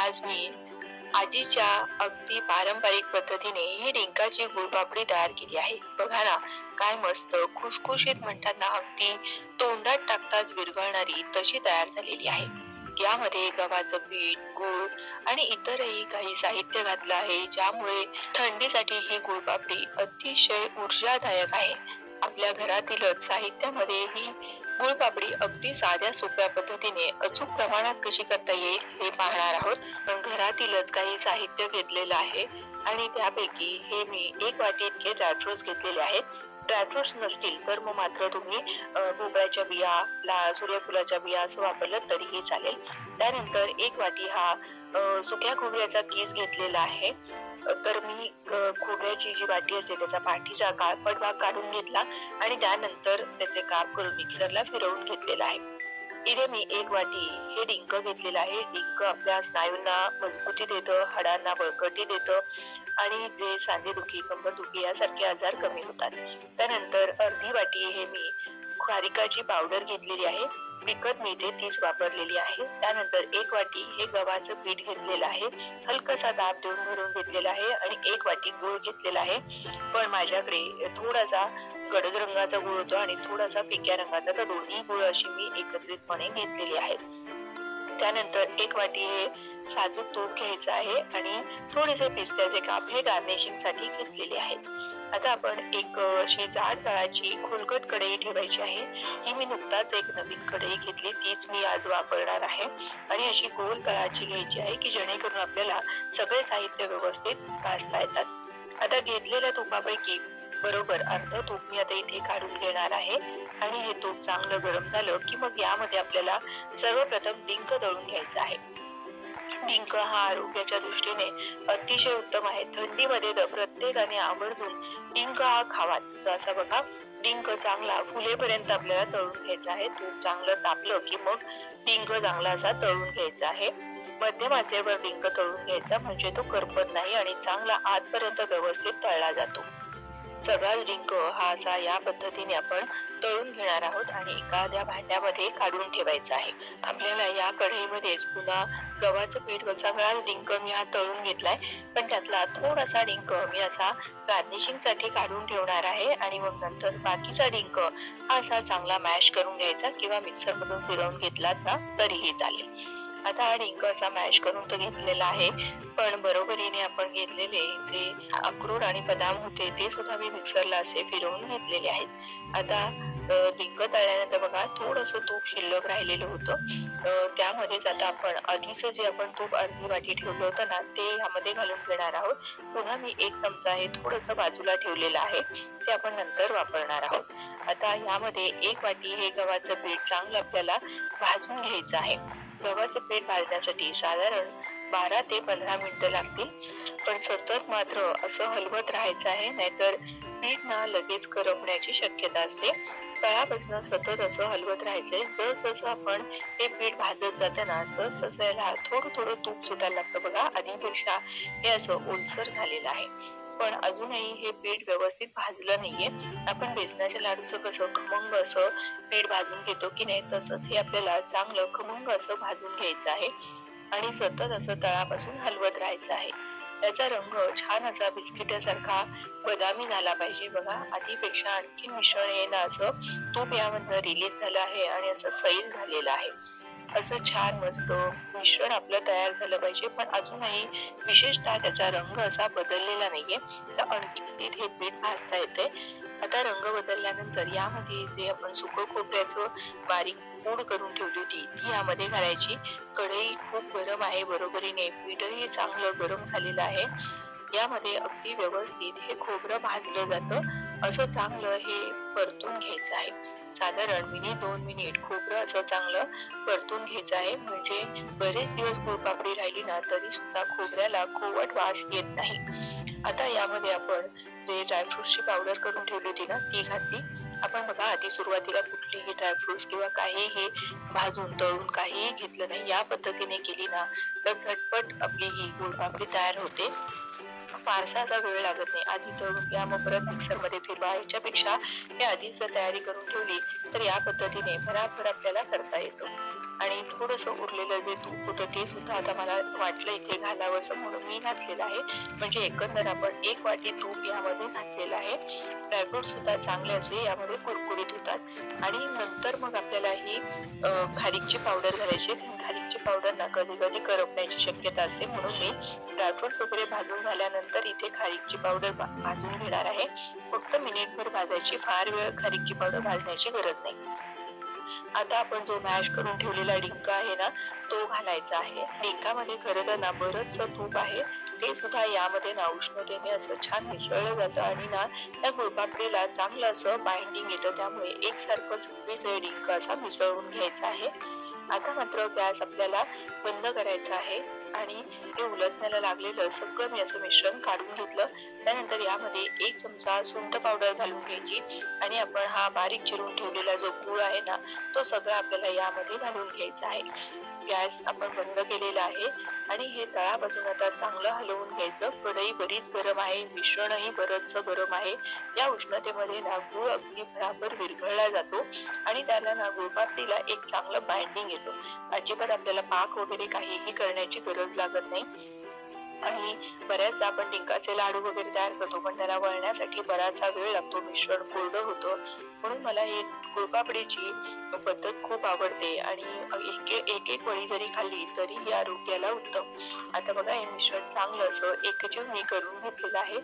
आज मी आजीच्या अगदी पारंपरिक पद्धतीने ही डिंकाची गुळपापडी तयार केली आहे. बघा ना, काय मस्त खुसखुशीत म्हणतात ना, अगदी तोंडात टाकताच विरघळणारी तशी तयार झालेली आहे. यामध्ये गव्हाचं पीठ, गूळ आणि इतरही काही साहित्य घातलं आहे, ज्यामुळे थंडीसाठी ही गुळपापडी अतिशय ऊर्जादायक आहे. आपल्या घरातीलच साहित्यामध्ये ही गुळपापडी अगदी साध्या सोप्या पद्धतीने अचूक प्रमाणात कशी करता येईल हे पाहणार आहोत. पण घरातीलच काही साहित्य घेतलेलं आहे आणि त्यापैकी हे मी 1 वाटी इतके ड्रायफ्रुट्स घेतलेले आहेत. ड्रायफ्रुट्स नसतील तर मग मात्र तुम्ही भोपळ्याच्या बिया, सूर्यफुलाच्या बिया असं वापरलं तरीही चालेल. त्यानंतर 1 वाटी हा सुक्या खोबऱ्याचा कीस घेतलेला आहे. तर मी खोबऱ्याची जी वाटी असते त्याचा पाठीचा काळपट भाग काढून घेतला आणि त्यानंतर त्याचे काप करून मिक्सरला फिरवून घेतलेला आहे. इथे मी 1 वाटी हे डिंक घेतलेलं आहे. डिंक आपल्या स्नायूंना मजबूती देतं, हाडांना बळकटी देतं आणि जे सांधेदुखी, कंबरदुखी यासारखे आजार कमी होतात. त्यानंतर अर्धी वाटी हे मी खारिकाची पावडर घेतलेली आहे. विकत मिळते तीच वापरलेली आहे. त्यानंतर 1 वाटी हे गव्हाचं पीठ घेतलेलं आहे. हलकासा दाब देऊन भरून घेतलेला आहे आणि 1 वाटी गूळ घेतलेला आहे. पण माझ्याकडे थोडासा गडद रंगाचा गूळ होता आणि थोडासा फिक्या रंगाचा, तर दोन्ही गूळ अशी मी एकत्रितपणे घेतलेली आहेत. त्यानंतर 1 वाटी हे साजूक तूप घ्यायचं आहे आणि थोडेसे पिस्त्याचे काप हे गार्निशिंगसाठी घेतलेले आहेत. आता आपण एक अशी जाड तळाची खोलगट कढई ठेवायची आहे. ही मी नुकताच एक नवीन कढई घेतली, तीच मी आज वापरणार आहे आणि अशी गोल तळाची घ्यायची आहे की जेणेकरून आपल्याला सगळे साहित्य व्यवस्थित भाजता येतात. आता घेतलेल्या तुपापैकी बरोबर अर्ध तूप मी आता इथे काढून घेणार आहे आणि हे तूप चांगलं गरम झालं की मग यामध्ये आपल्याला सर्वप्रथम डिंक दळून घ्यायचा आहे. डिंक हा आरोग्याच्या दृष्टीने अतिशय उत्तम आहे. थंडीमध्ये प्रत्येकाने आवर्जून डिंक हा खावाच. जसा बघा, डिंक चांगला फुलेपर्यंत आपल्याला तळून घ्यायचा आहे. तूप चांगलं तापलं की मग डिंक चांगला असा तळून घ्यायचा आहे. मध्यम आचेवर डिंक तळून घ्यायचा, म्हणजे तो करपत नाही आणि चांगला आतपर्यंत व्यवस्थित तळला जातो. सगळाच डिंक हा असा या पद्धतीने आपण तळून घेणार आहोत आणि एखाद्या भांड्यामध्ये काढून ठेवायचा आहे. आपल्याला या कढईमध्येच पुन्हा गव्हाचं पीठ व सगळाच डिंक मी हा तळून घेतलाय, पण त्यातला थोडासा डिंक मी असा गार्निशिंगसाठी काढून ठेवणार आहे आणि मग नंतर बाकीचा डिंक हा असा चांगला मॅश करून घ्यायचा किंवा मिक्सरमधून फिरवून घेतलात ना तरीही चालेल. आता हा डिंक असा मॅश करून तर घेतलेला आहे, पण बरोबरीने आपण घेतलेले जे अक्रोड आणि बदाम होते ते सुद्धा मी मिक्सरला असे फिरवून घेतलेले आहेत. आता डिंक तळल्यानंतर बघा थोडंसं तूप शिल्लक राहिलेलं होतं. त्यामध्येच आता आपण आधीचं जे आपण तूप अर्धी वाटी ठेवलं होतं ना ते ह्यामध्ये घालून घेणार आहोत. पुन्हा मी 1 चमचा हे थोडंसं बाजूला ठेवलेलं आहे, ते आपण नंतर वापरणार आहोत. आता ह्यामध्ये 1 वाटी हे गव्हाचं पीठ चांगलं आपल्याला भाजून घ्यायचं आहे. गव्हाचं पीठ भाजण्यासाठी साधारण 12 ते 15 मिनिटं लागतील, पण सतत मात्र असं हलवत राहायचं आहे, नाहीतर पीठ ना लगेच करपण्याची शक्यता असते. तळापासून सतत असं हलवत राहायचंय. जसं आपण हे पीठ भाजत जातं ना तसं याला थोडं थोडं तूप सुटायला लागतं. बघा, आधीपेक्षा हे असं ओलसर झालेलं आहे, पण अजूनही हे पीठ व्यवस्थित भाजलं नाहीये. आपण बेसनाच्या लाडूचं कसं खमंग असं पीठ भाजून घेतो की नाही, तसंच हे आपल्याला चांगलं खमंग असं भाजून घ्यायचं आहे आणि सतत असं तळापासून हलवत राहायचं आहे. त्याचा रंग छान असा बिस्किटासारखा बदामी झाला पाहिजे. बघा, आधीपेक्षा आणखी मिश्रण हे ना असं तूप यामधनं रिलीज झालं आहे आणि असं सैल झालेलं आहे. असं छान मस्त मिश्रण आपलं तयार झालं पाहिजे, पण अजूनही विशेषतः त्याचा रंग असा बदललेला नाहीये, तर आणखी हे पीठ भाजता येते. आता रंग बदलल्यानंतर यामध्ये जे आपण सुकं खोबऱ्याचं बारीक पूड करून ठेवली होती ती यामध्ये घालायची. कढई खूप गरम आहे, बरोबरीने पीठही चांगलं गरम झालेलं आहे. यामध्ये अगदी व्यवस्थित हे खोबरं भाजलं जातं. असं चांगलं हे परतून घ्यायचं आहे. साधारण 2 मिनिट खोबरं असं चांगलं परतून घ्यायचं आहे, म्हणजे बरेच दिवस गुळपापडी राहिली ना तरी सुद्धा खोबऱ्याला कोवट वास येत नाही. आता यामध्ये आपण जे ड्रायफ्रुट्सची पावडर करून ठेवली होती ना ती घातली. आपण बघा, आधी सुरुवातीला कुठलेही ड्रायफ्रुट्स किंवा काहीही भाजून तळून काहीही घेतलं नाही. या पद्धतीने केली ना तर झटपट आपली ही गुळपापडी तयार होते. फारसा असा वेळ लागत नाही. आधी तळून घ्या मग परत मिक्सरमध्ये फिरवा, याच्यापेक्षा हे आधीच जर तयारी करून ठेवली त्यानंतर या पद्धतीने भराभर आपल्याला करता येतं. आणि थोडंसं उरलेलं जे तूप होतं ते सुद्धा आता मला वाटलं इथे घालावंसं म्हणून मी घातलेलं आहे. म्हणजे एकंदर आपण 1 वाटी तूप यामध्ये घातलेलं आहे. ड्रायफ्रूट सुद्धा चांगले असे यामध्ये कुरकुरीत होतात. आणि नंतर मग आपल्याला ही खारीकची पावडर घालायची. खारीकची पावडर ना कधी कधी करपण्याची शक्यता असते, म्हणून मी ड्रायफ्रुट्स वगैरे भाजून झाल्यानंतर इथे खारीकची पावडर भाजून घेणार आहे. फक्त मिनिटभर भाजायची, फार वेळ खारीकची पावडर भाजण्याची गरज नाही. आता आपण जो मॅश करून ठेवलेला डिंक आहे ना तो घालायचा आहे. डिंकामध्ये खरं तर ना बरंचसं तूप आहे, ते सुद्धा यामध्ये ना उष्णतेने असं छान मिसळलं जातं आणि ना त्या गुळपापडीला चांगलं असं बाइंडिंग येतं. त्यामुळे एकसारखं सगळीकडे डिंक असा मिसळून घ्यायचा आहे. आता मात्र गॅस आपल्याला बंद करायचा आहे आणि ते उलटण्याला लागलेलं सगळं मी असं मिश्रण काढून घेतलं. त्यानंतर यामध्ये 1 चमचा सुंठ पावडर घालून घ्यायची आणि आपण हा बारीक चिरून ठेवलेला जो गूळ आहे ना तो सगळा आपल्याला यामध्ये घालून घ्यायचा आहे. गॅस आपण बंद केलेला आहे आणि हे तळापासून आता चांगलं हलवून घ्यायचं. कढई बरीच गरम आहे, मिश्रणही बरंचसं गरम आहे. या उष्णतेमध्ये ना गूळ अगदी बराबर विरघळला जातो आणि त्याला ना गुळपापडीला एक चांगलं बाइंडिंग येतो. अजिबात आपल्याला पाक वगैरे काहीही करण्याची गरज लागत नाही. आणि बऱ्याचदा आपण डिंकाचे लाडू वगैरे तयार करतो, पण त्याला वळण्यासाठी बराचसा वेळ लागतो, मिश्रण कोरडं होतं. म्हणून मला ही गुळपापडीची पद्धत खूप आवडते आणि एक वडी जरी खाल्ली तरी ही आरोग्याला उत्तम. आता बघा हे मिश्रण चांगलं असं एकजीव मी करून घेतलेलं आहे.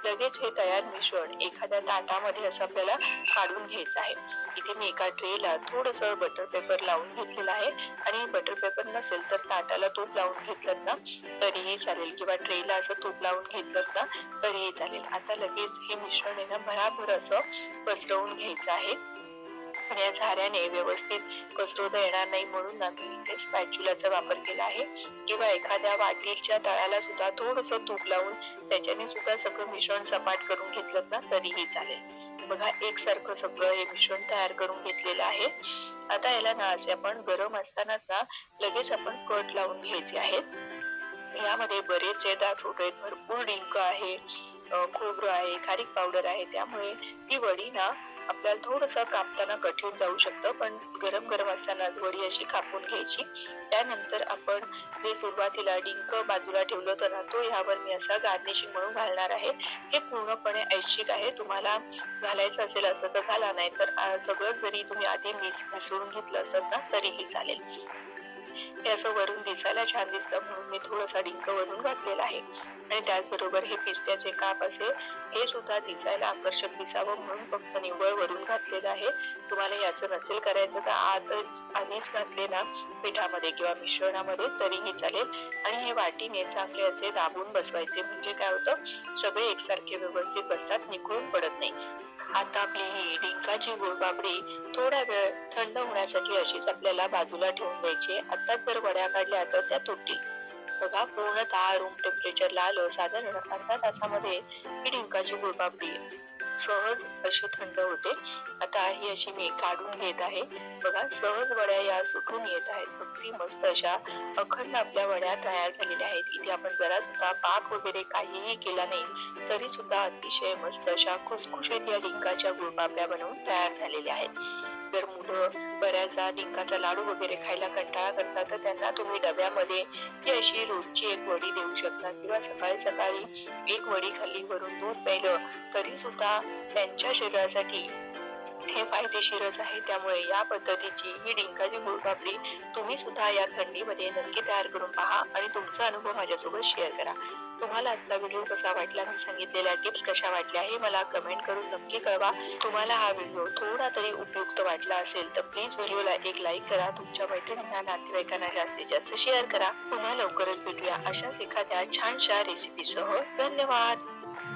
लगेच हे तयार मिश्रण एखाद्या ताटामध्ये असं आपल्याला काढून घ्यायचं आहे. इथे मी एका ट्रेला थोडंसं बटर पेपर लावून घेतलेलं आहे आणि बटर पेपर नसेल तर ताटाला तूप लावून घेतलं ना तरीही चालेल किंवा ट्रेला असं तूप लावून घेतलं ना तरीही चालेल. आता लगेच हे मिश्रण आहे ना भराभर असं पसरवून घ्यायचं आहे. आणि या झाऱ्याने व्यवस्थित पसरवता येणार नाही म्हणून ना मी इथे स्पॅच्युलाचा वापर केला आहे किंवा एखाद्या वाटीच्या तळाला सुद्धा थोडंसं तूप लावून त्याच्याने सुद्धा सगळं मिश्रण सपाट करून घेतलं ना तरीही चालेल. बघा एकसारखं सगळं हे मिश्रण तयार करून घेतलेलं आहे. आता याला ना असे आपण गरम असतानाच ना लगेच आपण कट लावून घ्यायचे आहेत. यामध्ये बरेचसे ड्रायफ्रूट आहेत, भरपूर डिंक आहे, खोबरं आहे, खारीक पावडर आहे. त्यामुळे ती वडी ना आपल्याला थोडंसं कापताना कठीण जाऊ शकतं, पण गरम गरम असतानाच वडी अशी कापून घ्यायची. त्यानंतर आपण जे सुरुवातीला डिंक बाजूला ठेवलं होतं ना तो यावर मी असा गार्निशिंग म्हणून घालणार आहे. हे पूर्णपणे ऐच्छिक आहे, तुम्हाला घालायचं असेल असं तर घाला, नाही तर सगळं जरी तुम्ही आधी मिसळून घेतलं असतं ना तरीही चालेल. हे असं वरून दिसायला छान दिसतं म्हणून मी थोडासा डिंक वरून घातलेला आहे. आणि त्याचबरोबर हे पिस्त्याचे काप असे हे सुद्धा दिसायला आकर्षक दिसावं म्हणून फक्त निव्वळ वरून घातलेलं आहे. तुम्हाला याचं नसेल करायचं तर आतच आधीच घातले ना पिठामध्ये किंवा मिश्रणामध्ये तरीही चालेल. आणि हे वाटीने चांगले असे दाबून बसवायचे, म्हणजे काय होतं सगळे एकसारखे व्यवस्थित बसतात, निखळून पडत नाही. आता आपली ही डिंकाची गुळपापडी थोडा वेळ थंड होण्यासाठी अशीच आपल्याला बाजूला ठेवून द्यायची. आता जर वड्या काढल्या तर त्या तुटतील. बघा पूर्णतः रूम टेम्परेचरला आलं. साधारण अर्धा तासामध्ये ही डिंकाची गुळपापडी सहज अशी थंड होते. आता ही अशी मी काढून घेत आहे. बघा सहज वड्या या सुटून येत आहेत. अगदी मस्त अशा अखंड आपल्या वड्या तयार झालेल्या आहेत. इथे आपण जरा सुद्धा पाक वगैरे काहीही केला नाही तरी सुद्धा अतिशय मस्त अशा खुसखुशीत या डिंकाच्या गुळपापड्या बनवून तयार झालेल्या आहेत. जर मुलं बऱ्याचदा डिंकाचा लाडू वगैरे खायला कंटाळा करतात तर त्यांना तुम्ही डब्यामध्ये ही अशी रोजची एक वडी देऊ शकता किंवा सकाळी सकाळी एक वडी खाल्ली, वरून दूध प्यायलं तरी सुद्धा त्यांच्या शरीरासाठी हे फायदेशीरच आहे. त्यामुळे या पद्धतीची ही डिंकाची गुळपापडी तुम्ही सुद्धा या थंडीमध्ये नक्की तयार करून पहा आणि तुमचा अनुभव माझ्यासोबत शेअर करा. तुम्हाला आजचा व्हिडिओ कसा वाटला, मी सांगितलेल्या टिप्स कशा वाटल्या हे मला कमेंट करून नक्की कळवा. तुम्हाला हा व्हिडिओ थोडा तरी उपयुक्त वाटला असेल तर प्लीज व्हिडिओला एक लाईक करा. तुमच्या मैत्रिणींना, नातेवाईकांना जास्तीत जास्त शेअर करा. पुन्हा लवकरच भेटूया अशाच एखाद्या छानशा रेसिपीसह. धन्यवाद.